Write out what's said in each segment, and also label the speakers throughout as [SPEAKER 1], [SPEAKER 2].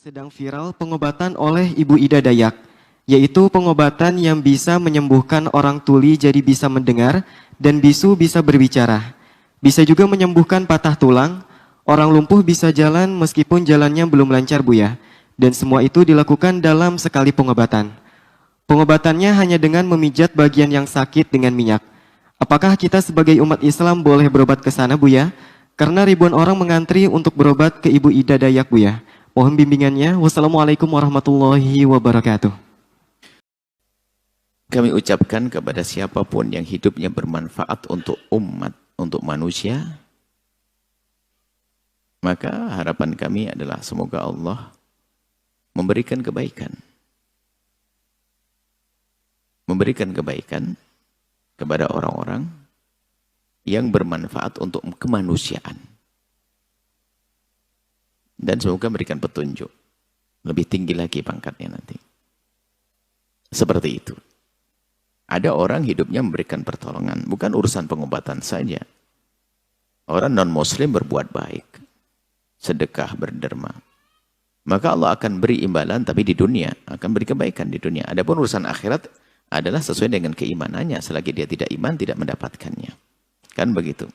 [SPEAKER 1] Sedang viral pengobatan oleh Ibu Ida Dayak, yaitu pengobatan yang bisa menyembuhkan orang tuli jadi bisa mendengar dan bisu bisa berbicara. Bisa juga menyembuhkan patah tulang, orang lumpuh bisa jalan meskipun jalannya belum lancar Buya. Dan semua itu dilakukan dalam sekali pengobatan. Pengobatannya hanya dengan memijat bagian yang sakit dengan minyak. Apakah kita sebagai umat Islam boleh berobat ke sana Buya? Karena ribuan orang mengantri untuk berobat ke Ibu Ida Dayak Buya. Mohon bimbingannya. Wassalamualaikum warahmatullahi wabarakatuh.
[SPEAKER 2] Kami ucapkan kepada siapapun yang hidupnya bermanfaat untuk umat, untuk manusia, maka harapan kami adalah semoga Allah memberikan kebaikan. Memberikan kebaikan kepada orang-orang yang bermanfaat untuk kemanusiaan. Dan semoga memberikan petunjuk. Lebih tinggi lagi pangkatnya nanti. Seperti itu. Ada orang hidupnya memberikan pertolongan. Bukan urusan pengobatan saja. Orang non-muslim berbuat baik. Sedekah, berderma. Maka Allah akan beri imbalan tapi di dunia. Akan beri kebaikan di dunia. Adapun urusan akhirat adalah sesuai dengan keimanannya. Selagi dia tidak iman, tidak mendapatkannya. Kan begitu.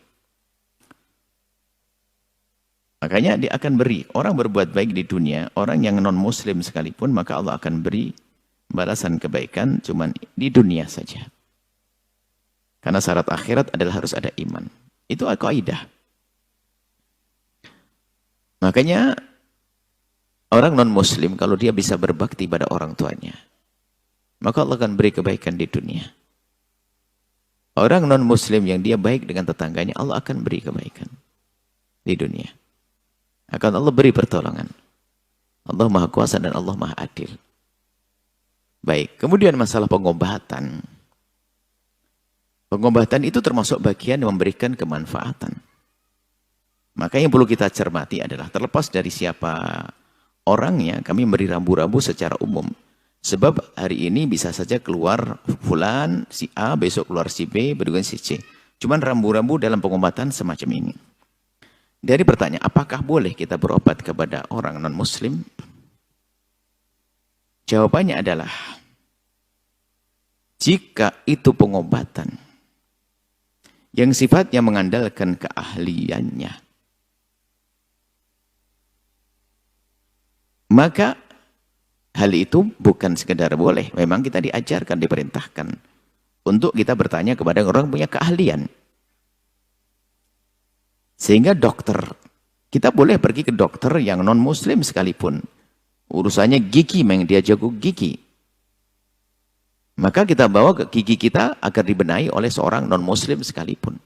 [SPEAKER 2] Makanya dia akan beri. Orang berbuat baik di dunia, orang yang non-muslim sekalipun, maka Allah akan beri balasan kebaikan cuma di dunia saja. Karena syarat akhirat adalah harus ada iman. Itu kaidah. Makanya orang non-muslim kalau dia bisa berbakti pada orang tuanya, maka Allah akan beri kebaikan di dunia. Orang non-muslim yang dia baik dengan tetangganya, Allah akan beri kebaikan di dunia. Akan Allah beri pertolongan. Allah Maha Kuasa dan Allah Maha Adil. Baik, kemudian masalah pengobatan. Pengobatan itu termasuk bagian yang memberikan kemanfaatan. Maka yang perlu kita cermati adalah terlepas dari siapa orangnya, kami memberi rambu-rambu secara umum. Sebab hari ini bisa saja keluar fulan, si A, besok keluar si B, berikutnya si C. Cuman rambu-rambu dalam pengobatan semacam ini. Dari pertanyaan, apakah boleh kita berobat kepada orang non-muslim? Jawabannya adalah, jika itu pengobatan yang sifatnya mengandalkan keahliannya, maka hal itu bukan sekedar boleh. Memang kita diajarkan, diperintahkan untuk kita bertanya kepada orang yang punya keahlian. Sehingga dokter, kita boleh pergi ke dokter yang non-muslim sekalipun. Urusannya gigi, memang dia jago gigi. Maka kita bawa ke gigi kita agar dibenahi oleh seorang non-muslim sekalipun.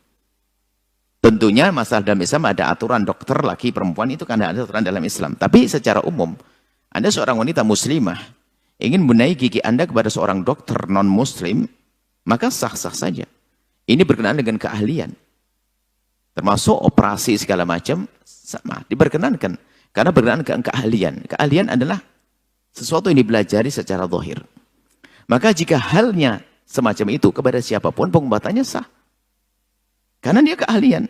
[SPEAKER 2] Tentunya masalah dalam Islam ada aturan dokter laki perempuan itu kan ada aturan dalam Islam. Tapi secara umum, Anda seorang wanita muslimah, ingin benahi gigi Anda kepada seorang dokter non-muslim, maka sah-sah saja. Ini berkenaan dengan keahlian. Termasuk operasi segala macam, sama, diperkenankan. Karena berkenaan dengan keahlian. Keahlian adalah sesuatu yang dipelajari secara zahir. Maka jika halnya semacam itu kepada siapapun, pengobatannya sah. Karena dia keahlian.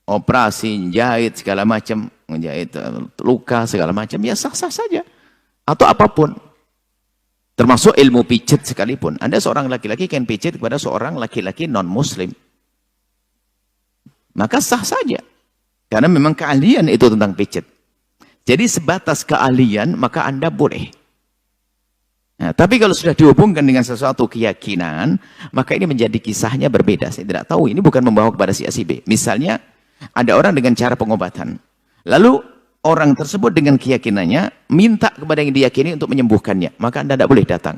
[SPEAKER 2] Operasi, jahit segala macam, menjahit luka segala macam, ya sah-sah saja. Atau apapun. Termasuk ilmu pijat sekalipun. Anda seorang laki-laki yang pijat kepada seorang laki-laki non-muslim. Maka sah saja. Karena memang keahlian itu tentang pijat. Jadi sebatas keahlian, maka Anda boleh. Nah, tapi kalau sudah dihubungkan dengan sesuatu keyakinan, maka ini menjadi kisahnya berbeda. Saya tidak tahu, ini bukan membawa kepada si A si B. Misalnya, ada orang dengan cara pengobatan. Lalu, orang tersebut dengan keyakinannya, minta kepada yang diyakini untuk menyembuhkannya. Maka Anda tidak boleh datang.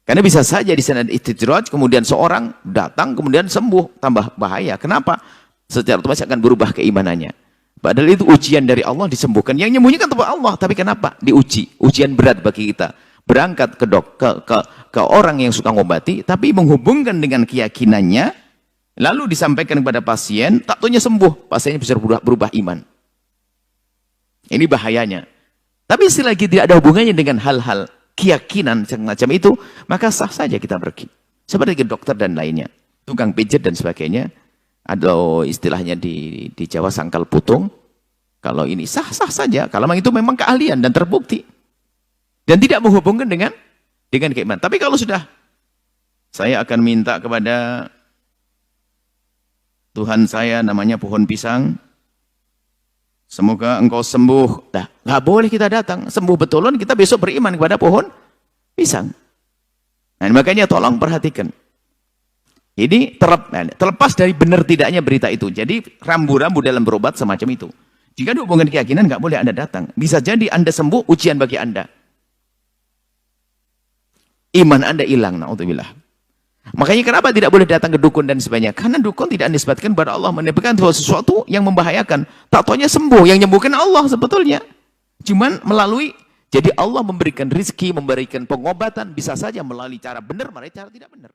[SPEAKER 2] Karena bisa saja di sana istidraj, kemudian seorang datang, kemudian sembuh, tambah bahaya. Kenapa? Secara otomatis akan berubah keimanannya. Padahal itu ujian dari Allah disembuhkan. Yang menyembuhkan itu Allah, tapi kenapa? Diuji. Ujian berat bagi kita. Berangkat ke orang yang suka ngobati, tapi menghubungkan dengan keyakinannya, lalu disampaikan kepada pasien, tak taunya sembuh. Pasiennya bisa berubah iman. Ini bahayanya. Tapi selagi tidak ada hubungannya dengan hal-hal keyakinan semacam itu, maka sah saja kita pergi. Seperti ke dokter dan lainnya. Tukang pijat dan sebagainya. Ada istilahnya di Jawa sangkal putung. Kalau ini sah-sah saja. Kalau memang itu memang keahlian dan terbukti. Dan tidak menghubungkan dengan keimanan. Tapi kalau sudah, saya akan minta kepada Tuhan saya namanya pohon pisang. Semoga engkau sembuh. Nah, nggak boleh kita datang. Sembuh betulan kita besok beriman kepada pohon pisang. Nah, makanya tolong perhatikan. Ini terlepas dari benar tidaknya berita itu. Jadi rambu-rambu dalam berobat semacam itu. Jika dihubungkan keyakinan, nggak boleh Anda datang. Bisa jadi Anda sembuh, ujian bagi Anda. Iman Anda hilang, na'udzubillah. Makanya kenapa tidak boleh datang ke dukun dan sebagainya? Karena dukun tidak disebutkan kepada Allah, menyebabkan sesuatu yang membahayakan. Tak taunya sembuh, yang menyembuhkan Allah sebetulnya. Cuman melalui, jadi Allah memberikan rizki, memberikan pengobatan, bisa saja melalui cara benar, melalui cara tidak benar.